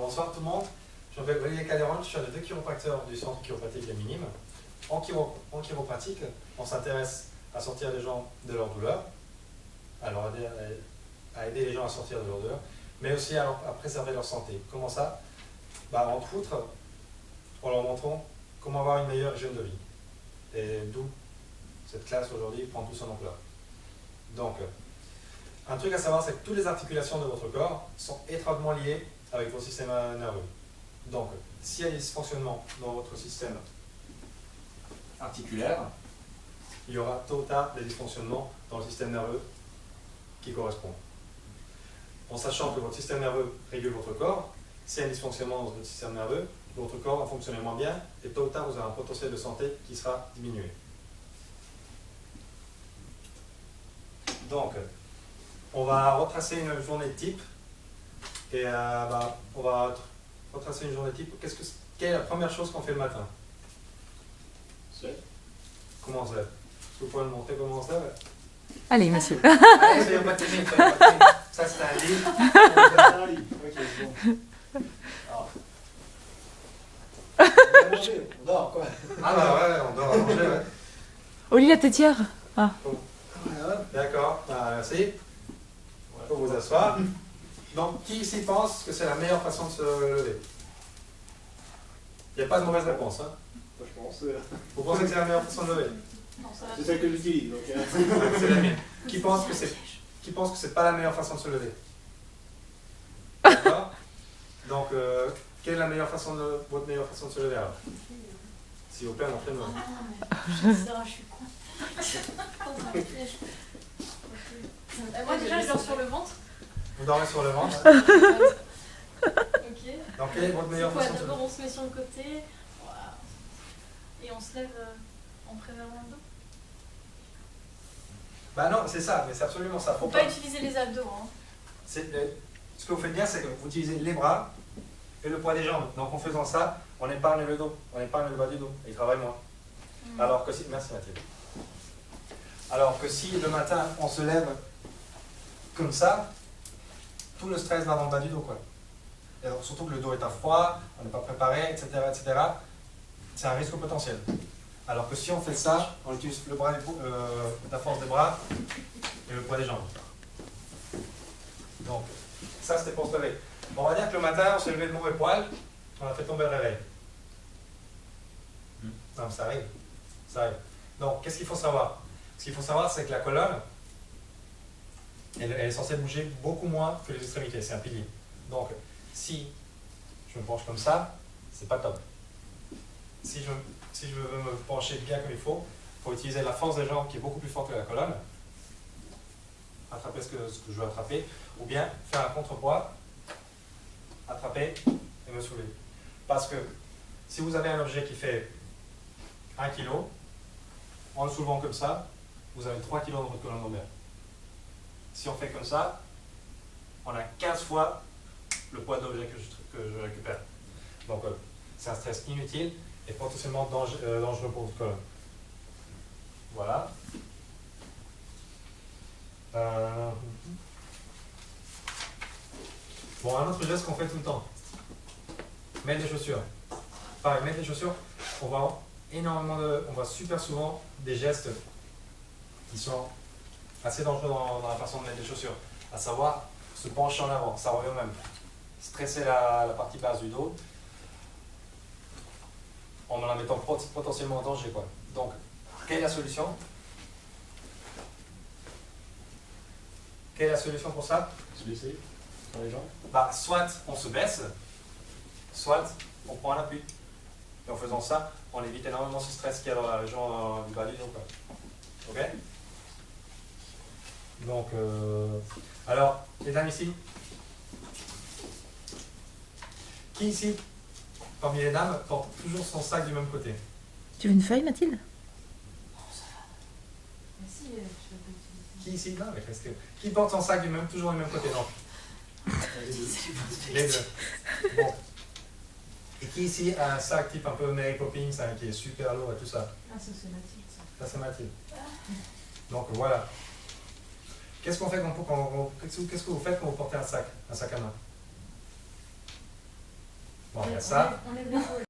bonsoir tout le monde. Je m'appelle Olivier Caderon, je suis un des 2 chiropracteurs du centre chiropratique Les Minimes. En chiropratique, on s'intéresse à sortir les gens de leur douleur, à aider les gens à sortir de leur douleur, mais aussi à préserver leur santé. Comment ça? Entre autres, en leur montrant comment avoir une meilleure hygiène de vie. Et d'où cette classe aujourd'hui prend tout son ampleur. Donc, un truc à savoir, c'est que toutes les articulations de votre corps sont étroitement liées avec votre système nerveux. Donc, s'il y a des dysfonctionnements dans votre système articulaire, il y aura tôt ou tard des dysfonctionnements dans le système nerveux qui correspondent. En sachant que votre système nerveux régule votre corps, s'il y a un dysfonctionnement dans votre système nerveux, votre corps va fonctionner moins bien et tôt ou tard vous aurez un potentiel de santé qui sera diminué. Donc, on va retracer une journée type et on va retracer une journée type. Quelle est la première chose qu'on fait le matin? Comment on se lève? Est-ce que vous pouvez me montrer comment on se lève? Allez, monsieur. Allez, soyons pas timides, soyons pas timides. Ça, c'est un lit. Ok, bon. On dort quoi. Ah ouais, on dort à manger, ouais. Oli, la tétière. Ah. D'accord, merci. Il faut vous asseoir. Donc, qui ici pense que c'est la meilleure façon de se lever? Il n'y a pas de mauvaise réponse, hein? Moi je pense. Vous pensez que c'est la meilleure façon de lever? C'est celle que j'utilise. Donc, c'est la mienne. Qui pense que c'est pas la meilleure façon de se lever? D'accord. Donc, quelle est la meilleure façon votre meilleure façon de se lever alors? S'il vous plaît, montrez-moi. Je suis con. Moi déjà je dors sur le ventre. Vous dormez sur le ventre. Ok. Donc, quelle est votre meilleure façon de se lever? D'abord on se met sur le côté et on se lève en préservant le dos. Non, c'est ça, mais c'est absolument ça. Faut pas utiliser les abdos. Hein. Ce que vous faites bien, c'est que vous utilisez les bras et le poids des jambes. Donc en faisant ça, on épargne le dos, on épargne le bas du dos. Et il travaille moins. Alors que si... Merci Mathilde. Alors que si le matin, on se lève comme ça, tout le stress va dans le bas du dos, quoi. Et alors, surtout que le dos est à froid, on n'est pas préparé, etc., etc. C'est un risque potentiel. Alors que si on fait ça, on utilise le bras, la force des bras et le poids des jambes. Donc, ça c'était pour se lever. On va dire que le matin, on s'est levé de mauvais poil, on a fait tomber le réveil. Non, ça arrive. Ça arrive. Donc, qu'est-ce qu'il faut savoir? Ce qu'il faut savoir, c'est que la colonne, elle est censée bouger beaucoup moins que les extrémités, c'est un pilier. Donc, si je me penche comme ça, c'est pas top. Si je veux me pencher bien comme il faut utiliser la force des jambes qui est beaucoup plus forte que la colonne, attraper ce que je veux attraper, ou bien faire un contrepoids, attraper et me soulever. Parce que si vous avez un objet qui fait 1 kg, en le soulevant comme ça, vous avez 3 kg dans votre colonne lombaire. Si on fait comme ça, on a 15 fois le poids d'objet que je récupère. Donc c'est un stress inutile et potentiellement dangereux pour votre colonne. Voilà. Bon, un autre geste qu'on fait tout le temps. Mettre des chaussures. Pareil, mettre des chaussures, on voit super souvent des gestes qui sont assez dangereux dans la façon de mettre des chaussures. À savoir, se pencher en avant, ça revient au même. Stresser la partie basse du dos en la mettant potentiellement en danger, quoi. Donc, quelle est la solution? Quelle est la solution pour ça? Se laisser sur les jambes. Soit on se baisse, soit on prend un appui. Et en faisant ça, on évite énormément ce stress qu'il y a dans la région du bas du dos, quoi. Ok? Donc, alors, les dames ici, qui ici, parmi les dames, porte toujours son sac du même côté? Tu veux une feuille, Mathilde? Mais si, je vais pas utiliser. Qui ici? Non, mais restez. Qui porte son sac toujours du même côté? Non. Les deux. Bon. Et qui ici a un sac type un peu Mary Poppins, hein, qui est super lourd et tout ça? Ah, ça c'est Mathilde, ça. Ça c'est Mathilde. Donc voilà. Qu'est-ce que vous faites quand vous portez un sac à main? Bon, il y a ça. On lève l'épaule.